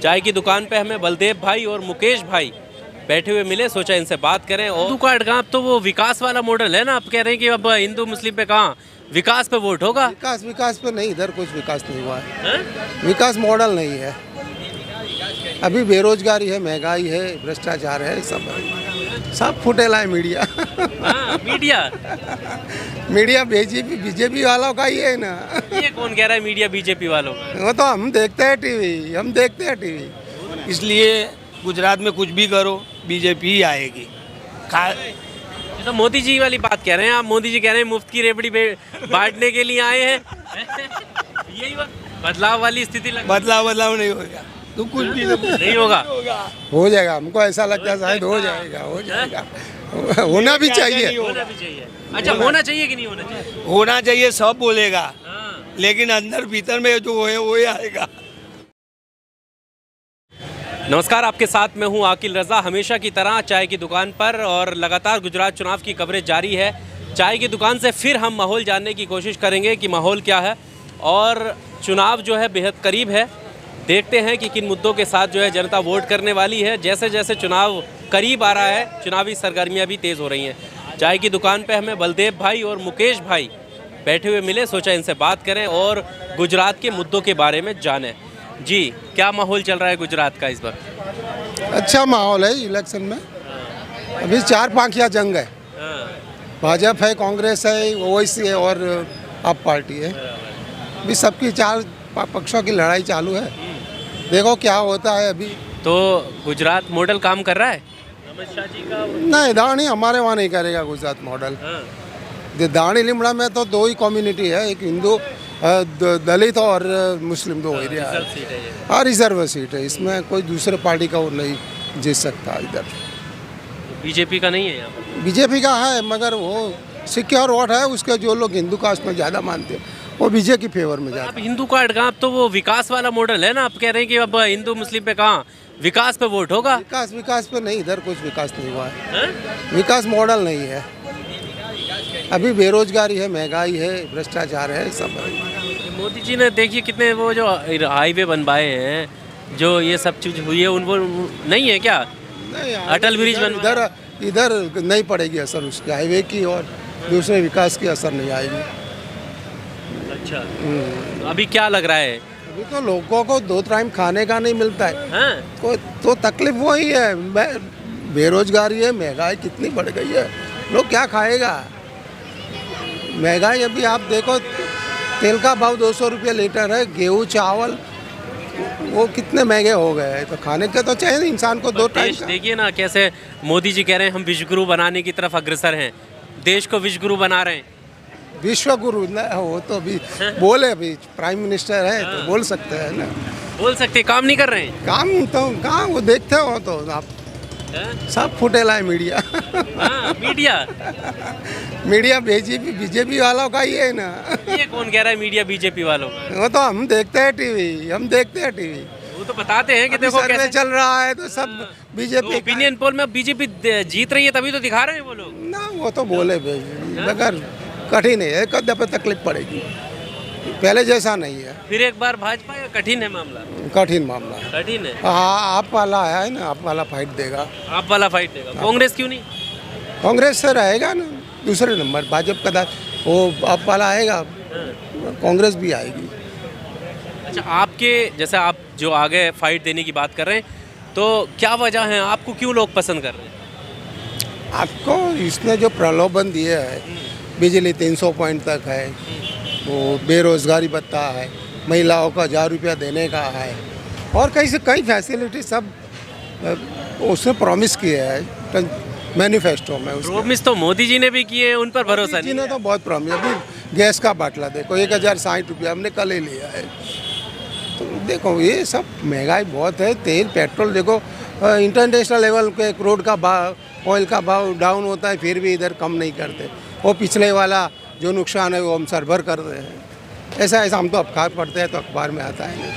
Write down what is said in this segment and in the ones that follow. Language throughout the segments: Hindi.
चाय की दुकान पे हमें बलदेव भाई और मुकेश भाई बैठे हुए मिले, सोचा इनसे बात करें। और हिंदू कार्ड का अब तो वो विकास वाला मॉडल है ना, आप कह रहे हैं कि अब हिंदू मुस्लिम पे कहाँ विकास पे वोट होगा। विकास पे नहीं, इधर कुछ विकास नहीं हुआ है। विकास मॉडल नहीं है, अभी बेरोजगारी है, महंगाई है, भ्रष्टाचार है, सब फुटेला है मीडिया। मीडिया बीजेपी वालों का ही है ना। ये कौन कह रहा है मीडिया बीजेपी वालों का? वो तो हम देखते हैं टीवी, इसलिए गुजरात में कुछ भी करो बीजेपी ही आएगी। तो मोदी जी वाली बात कह रहे हैं आप, मोदी जी कह रहे हैं मुफ्त की रेवड़ी बांटने के लिए आए हैं। यही बदलाव वाली स्थिति बदलाव नहीं होगा तो कुछ भी नहीं होगा। हो जाएगा, हमको ऐसा लगता है शायद हो जाएगा। होना भी चाहिए। अच्छा, होना चाहिए कि नहीं होना चाहिए? होना चाहिए, सब बोलेगा, लेकिन अंदर भीतर में जो है वो ही आएगा। नमस्कार, आपके साथ मैं हूं आकिल रज़ा, हमेशा की तरह चाय की दुकान पर, और लगातार गुजरात चुनाव की कवरेज जारी है। चाय की दुकान से फिर हम माहौल जानने की कोशिश करेंगे कि माहौल क्या है, और चुनाव जो है बेहद करीब है। देखते हैं कि किन मुद्दों के साथ जो है जनता वोट करने वाली है। जैसे जैसे चुनाव करीब आ रहा है, चुनावी सरगर्मियाँ भी तेज़ हो रही हैं। चाय की दुकान पे हमें बलदेव भाई और मुकेश भाई बैठे हुए मिले, सोचा इनसे बात करें और गुजरात के मुद्दों के बारे में जानें। जी, क्या माहौल चल रहा है गुजरात का इस बार? अच्छा माहौल है इलेक्शन में। अभी 4 पांखिया जंग है, भाजपा है, कांग्रेस है, ओवैसी है और आप पार्टी है। अभी सबकी 4 पक्षों की लड़ाई चालू है, देखो क्या होता है। अभी तो गुजरात मॉडल काम कर रहा है अमित शाह जी का? नहीं, दाणी हमारे वहाँ नहीं करेगा गुजरात मॉडल। दाणी लिमड़ा में तो 2 ही कम्युनिटी है, एक हिंदू दलित और मुस्लिम, 2 एरिया है और रिजर्व सीट है। इसमें कोई दूसरे पार्टी का वो नहीं जीत सकता। इधर बीजेपी का नहीं है यहाँ पर? बीजेपी का है, मगर वो सिक्योर वोट है उसके, जो लोग हिंदू कास्ट में ज़्यादा मानते हैं वो बीजेपी की फेवर में जाता है। अब हिंदू कार्ड का अब तो वो विकास वाला मॉडल है ना, आप कह रहे हैं कि अब हिंदू मुस्लिम पे कहाँ विकास पे वोट होगा। विकास पे नहीं, इधर कुछ विकास नहीं हुआ है। विकास मॉडल नहीं है, अभी बेरोजगारी है, महंगाई है, भ्रष्टाचार है, सब। मोदी जी ने देखिए कितने वो जो हाईवे बनवाए हैं, जो ये सब चीज हुई है, उनको नहीं है क्या? नहीं, अटल ब्रिज बन इधर नहीं पड़ेगी असर उसके हाईवे की, और दूसरे विकास की असर नहीं आएगी। अच्छा, अभी क्या लग रहा है? अभी तो लोगों को 2 टाइम खाने का नहीं मिलता है। तो तकलीफ वही है, बेरोजगारी है, महंगाई कितनी बढ़ गई है, लोग क्या खाएगा। महंगाई अभी आप देखो, तेल का भाव 200 रुपये लीटर है, गेहूँ चावल वो कितने महंगे हो गए हैं, तो खाने के तो चाहिए इंसान को 2 टाइम। देखिए ना कैसे मोदी जी कह रहे हैं हम विश्वगुरु बनाने की तरफ अग्रसर हैं, देश को विश्वगुरु बना रहे हैं। विश्व गुरु ना, वो तो अभी बोले, अभी प्राइम मिनिस्टर है तो बोल सकते हैं ना। बोल सकते, काम नहीं कर रहे हैं। काम तो कहाँ, वो देखते हो तो आप, सब फुटेला है मीडिया। मीडिया बीजेपी वालों का ही है ना। ये कौन कह रहा है मीडिया बीजेपी वालों का? वो तो हम देखते हैं टीवी। वो तो बताते हैं कि देखो कैसे चल रहा है, तो सब बीजेपी। ओपिनियन पोल में बीजेपी जीत रही है, तभी तो दिखा रहे हैं वो लोग ना। वो तो बोले मगर कठिन है, कद पे तकलीफ पड़ेगी, पहले जैसा नहीं है। फिर एक बार भाजपा या कठिन है मामला? कठिन मामला, कठिन है। हाँ, आप वाला आया है ना, आप वाला फाइट देगा। आप वाला फाइट देगा। कांग्रेस क्यों नहीं? कांग्रेस से रहेगा ना दूसरे नंबर, भाजपा का वो आप वाला आएगा, कांग्रेस भी आएगी। अच्छा, आपके जैसे आप जो आगे फाइट देने की बात कर रहे हैं, तो क्या वजह है, आपको क्यों लोग पसंद कर रहे हैं? आपको इसने जो प्रलोभन दिए है, बिजली 300 पॉइंट तक है, वो बेरोजगारी भत्ता है, महिलाओं का 1000 रुपया देने का है, और कई फैसिलिटी सब उसने प्रॉमिस किए है मैनिफेस्टो में। प्रॉमिस तो मोदी जी ने भी किए हैं, उन पर भरोसा नहीं है। तो बहुत प्रॉमिस। अभी गैस का बाटला देखो 1060 रुपया हमने कल ही लिया है। तो देखो ये सब महंगाई बहुत है, तेल पेट्रोल देखो, इंटरनेशनल लेवल पे क्रूड का भाव, ऑयल का भाव डाउन होता है, फिर भी इधर कम नहीं करते। वो पिछले वाला जो नुकसान है वो हम सरभर कर रहे हैं। ऐसा हम तो अखबार पढ़ते हैं तो अखबार में आता है।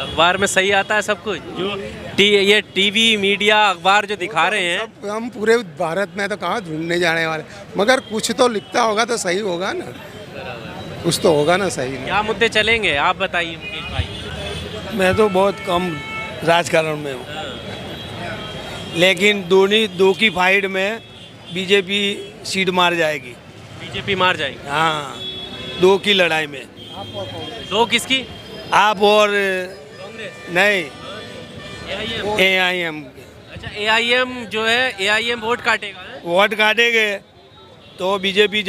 अखबार में सही आता है सब कुछ, जो ये टीवी मीडिया अखबार जो दिखा रहे हैं। हम पूरे भारत में तो कहाँ ढूंढने जाने वाले, मगर कुछ तो लिखता होगा तो सही होगा ना, कुछ तो होगा ना सही। क्या मुद्दे चलेंगे आप बताइए मुकेश भाई? मैं तो बहुत कम राजकारण में हूँ, लेकिन दो की फाइट में बीजेपी सीट मार जाएगी। बीजेपी मार जाएगी। हाँ, दो की लड़ाई में। दो किसकी? आप और कांग्रेस? नहीं, AIM? AIM अच्छा, AIM जो है, AIM वोट काटेगा है? वोट काटेंगे तो बीजेपी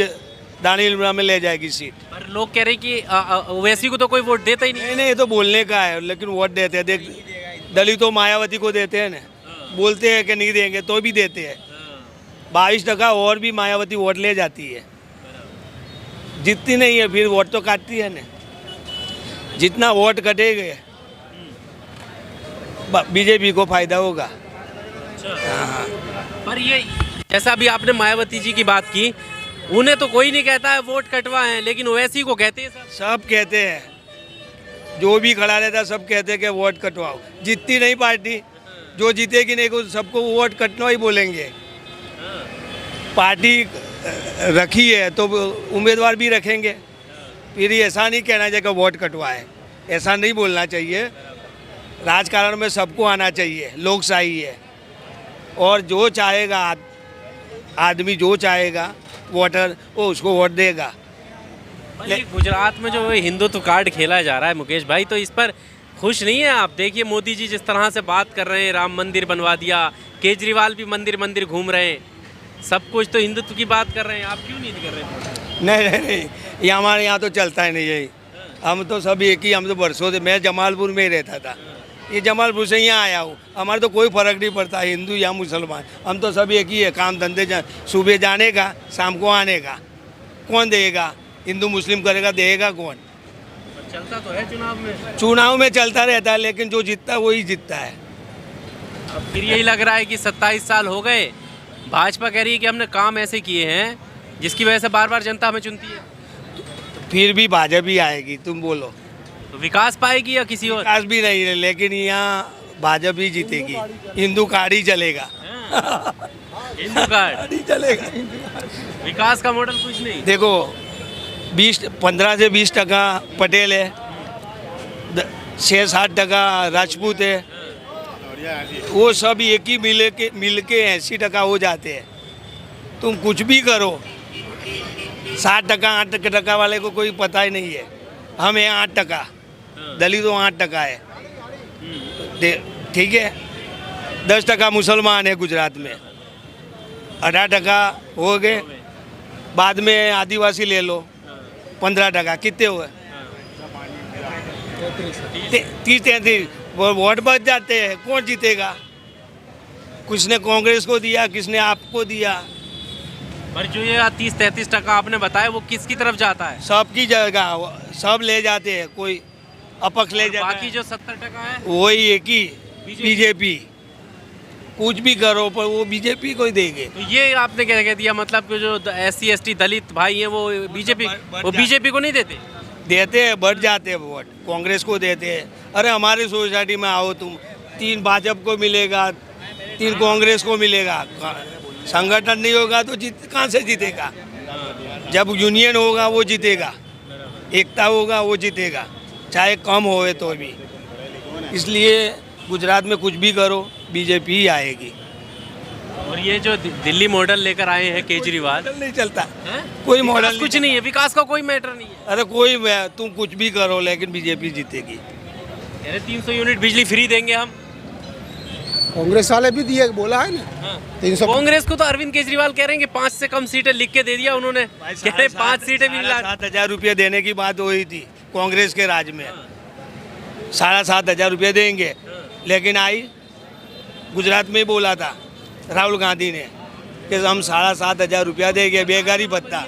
दानिल में ले जाएगी सीट। पर लोग कह रहे हैं कि ओवैसी को तो कोई वोट देता ही नहीं। नहीं नहीं, ये तो बोलने का है, लेकिन वोट देते हैं। देख, दलितों मायावती को देते हैं ना, बोलते हैं कि नहीं देंगे तो भी देते हैं। 22% और भी मायावती वोट ले जाती है, जीतती नहीं है, फिर वोट तो काटती है ना। जितना वोट कटेंगे बीजेपी को फायदा होगा। हाँ। पर ये जैसा अभी आपने मायावती जी की बात की, उन्हें तो कोई नहीं कहता है वोट कटवाएं, लेकिन ओवैसी को कहते हैं सब कहते हैं, जो भी खड़ा रहता है सब कहते हैं कि वोट कटवाओ। जीतती नहीं पार्टी, जो जीतेगी नहीं को सबको वोट कटना ही बोलेंगे। पार्टी रखी है तो उम्मीदवार भी रखेंगे, फिर ऐसा नहीं कहना चाहिए कि वोट कटवाए, ऐसा नहीं बोलना चाहिए। राजकारण में सबको आना चाहिए, लोकशाही है, और जो चाहेगा आदमी, जो चाहेगा वोटर, वो उसको वोट देगा। गुजरात में जो हिंदुत्व कार्ड खेला जा रहा है मुकेश भाई, तो इस पर खुश नहीं है आप? देखिए मोदी जी जिस तरह से बात कर रहे हैं, राम मंदिर बनवा दिया, केजरीवाल भी मंदिर मंदिर घूम रहे हैं, सब कुछ तो हिंदुत्व की बात कर रहे हैं, आप क्यों नहीं कर रहे? नहीं नहीं नहीं, ये हमारे यहाँ तो चलता ही नहीं यही। हम तो सब एक ही, हम तो बरसों से, मैं जमालपुर में ही रहता था, ये जमालपुर से यहाँ आया हूँ। हमारे तो कोई फ़र्क नहीं पड़ता हिंदू या मुसलमान, हम तो सब एक ही है। काम धंधे सुबह जाने का, शाम को आने का। कौन देगा? हिंदू मुस्लिम करेगा, देगा कौन? चलता तो है चुनाव में। चुनाव में चलता रहता है, लेकिन जो जीतता है वही जीतता है। अब फिर यही लग रहा है कि 27 साल हो गए, भाजपा कह रही है कि हमने काम ऐसे किए हैं जिसकी वजह से बार बार जनता हमें चुनती है। फिर भी भाजपा ही आएगी, तुम बोलो। तो विकास पाएगी या किसी और? विकास भी नहीं है, लेकिन यहाँ भाजपा ही जीतेगी। हिंदू कार्ड ही चलेगा। हिंदू कार्ड ही चलेगा। विकास का मॉडल कुछ नहीं। देखो, 15 से 20% पटेल है, 6-7% राजपूत है, वो सब एक ही मिल के 80% हो जाते हैं। तुम कुछ भी करो, 7%, 8% वाले को कोई पता ही नहीं है। हम हैं 8%, दलितों 8% है, ठीक है। 10% मुसलमान है गुजरात में, 18% हो गए। बाद में आदिवासी ले लो, 15%, कितने हुए? 30-33। वोट बच जाते हैं, कौन जीतेगा? कुछ ने कांग्रेस को दिया, किसने आपको दिया। पर जो ये 30-33% आपने बताया, वो किसकी तरफ जाता है? सबकी जगह सब ले जाते हैं, कोई अपक्ष ले जाता बाकी है। जो 70% है वही एक ही बीजेपी। कुछ भी करो पर वो बीजेपी को ही देंगे। तो ये आपने क्या कह दिया, मतलब कि जो SC ST दलित भाई हैं वो बीजेपी को नहीं देते? देते हैं, बढ़ जाते हैं वोट, कांग्रेस को देते हैं। अरे हमारी सोसाइटी में आओ तुम, 3 भाजपा को मिलेगा, 3 कांग्रेस को मिलेगा। संगठन नहीं होगा तो कहाँ से जीतेगा? जब यूनियन होगा वो जीतेगा, एकता होगा वो जीतेगा, चाहे कम होए तो भी। इसलिए गुजरात में कुछ भी करो, बीजेपी ही आएगी। और ये जो दिल्ली मॉडल लेकर आए हैं केजरीवाल, मॉडल नहीं चलता है? कोई मॉडल कुछ नहीं है, विकास का कोई मैटर नहीं है। अरे कोई, तुम कुछ भी करो लेकिन बीजेपी जीतेगी। 300 यूनिट बिजली फ्री देंगे हम। कांग्रेस वाले भी दिए, बोला है ना। 300। कांग्रेस को तो अरविंद केजरीवाल कह रहे हैं कि 5 से कम सीटें लिख के दे दिया उन्होंने, कह रहे 5 सीटें भी मिला। 7,000 रुपये देने की बात हुई थी कांग्रेस के राज में, 7,500 रुपये देंगे, लेकिन आई गुजरात में बोला था राहुल गांधी ने कि हम 7,500 रुपया देंगे, बेकारी भत्ता।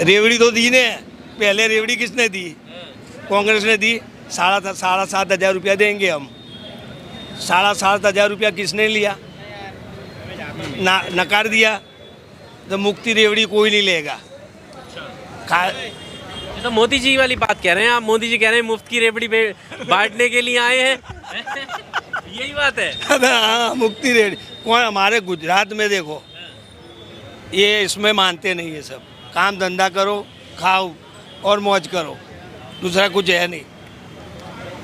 रेवड़ी तो दी ने, पहले रेवड़ी किसने दी? कांग्रेस ने दी। 7,500 रुपया देंगे हम। 7,500 रुपया किसने लिया? नकार दिया। तो मुक्ति रेवड़ी कोई नहीं लेगा। तो मोदी जी वाली बात कह रहे हैं आप, मोदी जी कह रहे हैं मुफ्त की रेवड़ी बांटने के लिए आए हैं। यही बात है। हाँ, मुक्ति रेवड़ी कौन? हमारे गुजरात में देखो, ये इसमें मानते नहीं है। सब काम धंधा करो, खाओ और मौज करो, दूसरा कुछ है नहीं।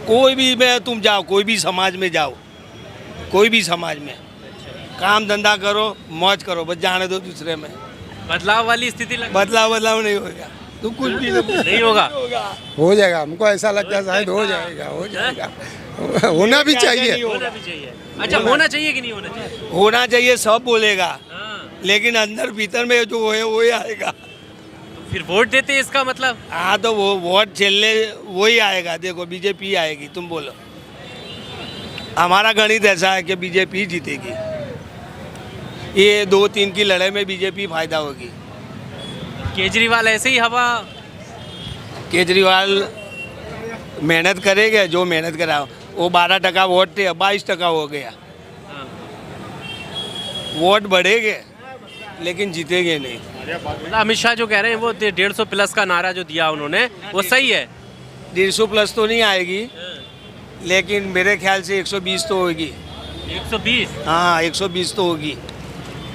कोई भी में तुम जाओ, कोई भी समाज में जाओ, कोई भी समाज में काम धंधा करो, मौज करो, बस जाने दो दूसरे में। बदलाव वाली स्थिति बदलाव नहीं होगा, तुम कुछ भी नहीं होगा। हो जाएगा, हमको ऐसा लगता है शायद हो जाएगा, हो जाएगा। होना भी चाहिए। होना भी चाहिए। अच्छा, होना चाहिए कि नहीं होना चाहिए? होना चाहिए, सब बोलेगा, हाँ। लेकिन अंदर भीतर में जो है वही आएगा। तो फिर वोट देते इसका मतलब? हाँ, तो वो वोट झेलने वही आएगा। देखो बीजेपी आएगी, तुम बोलो। हमारा गणित ऐसा है कि बीजेपी जीतेगी। ये 2-3 की लड़ाई में बीजेपी फायदा होगी। केजरीवाल ऐसे ही हवा? केजरीवाल मेहनत करेगा, जो मेहनत करा वो 12% वोट थे, अब 22% हो गया। वोट बढ़ेंगे लेकिन जीतेंगे नहीं। अमित शाह जो कह रहे हैं वो 150 प्लस का नारा जो दिया उन्होंने वो सही है? 150 प्लस तो नहीं आएगी, लेकिन मेरे ख्याल से 120 तो होगी। 120? हाँ, 120 तो होगी।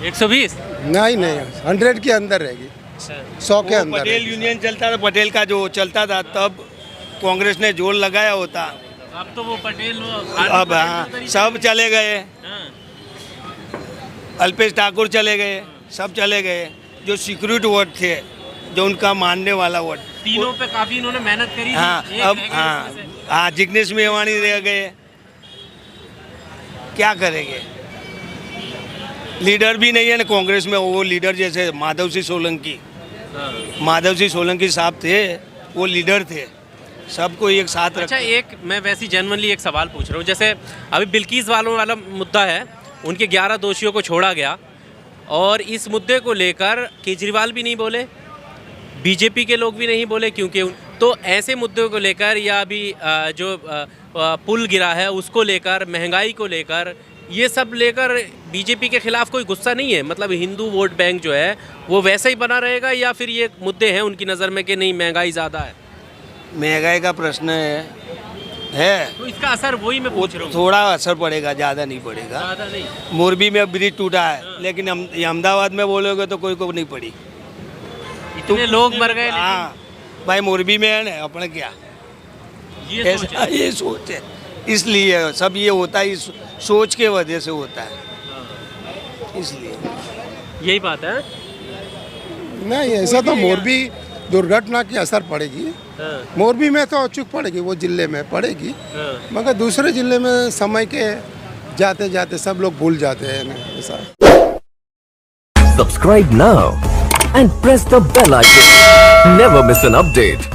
120? नहीं, 100 के अंदर रहेगी, 100 के वो अंदर पटेल रहेगी। यूनियन चलता था, पटेल का जो चलता था, तब कांग्रेस ने जोर लगाया होता। अब तो वो पटेल अब हाँ, सब चले गए, अल्पेश ठाकुर चले गए, सब चले गए। जो सिक्योरिटी वोट थे, जो उनका मानने वाला वोट, तीनों पे काफी इन्होंने मेहनत करी थी। हाँ, एक अब रह गए हाँ इसमें से। हाँ, जिग्नेश मेवानी रह गए, क्या करेंगे? लीडर भी नहीं है ना कांग्रेस में। वो लीडर जैसे माधव सिंह सोलंकी, हाँ। माधव सिंह सोलंकी साहब थे, वो लीडर थे, सबको एक साथ अच्छा, रख। एक मैं वैसे जेन्युइनली एक सवाल पूछ रहा हूँ। जैसे अभी बिल्किस वालों वाला मुद्दा है, उनके 11 दोषियों को छोड़ा गया और इस मुद्दे को लेकर केजरीवाल भी नहीं बोले, बीजेपी के लोग भी नहीं बोले, क्योंकि तो ऐसे मुद्दों को लेकर या अभी जो पुल गिरा है उसको लेकर, महंगाई को लेकर, ये सब लेकर बीजेपी के खिलाफ कोई गुस्सा नहीं है? मतलब हिंदू वोट बैंक जो है वो वैसे ही बना रहेगा, या फिर ये मुद्दे हैं उनकी नज़र में कि नहीं महंगाई ज़्यादा है? महंगाई का प्रश्न है तो इसका असर वही मैं वो पूछ रहा हूँ। थोड़ा असर पड़ेगा, ज़्यादा नहीं पड़ेगा। ज़्यादा नहीं? मोरबी में ब्रिज टूटा है, लेकिन ये अहमदाबाद में बोलोगे तो कोई को नहीं पड़ी। इतने लोग मर गए, हाँ भाई, मोरबी में है ना, अपने क्या लेकिन ये सोच ऐसा, ये सोच है, इसलिए सब ये होता है, इस सोच के वजह से होता है, इसलिए। यही बात है। नहीं, ऐसा तो मोरबी दुर्घटना की असर पड़ेगी। हाँ, मोरबी में तो चूक पड़ेगी, वो जिले में पड़ेगी, हाँ। मगर दूसरे जिले में समय के जाते जाते सब लोग भूल जाते हैं ना, ऐसा। Subscribe now and press the bell icon. Never miss an update.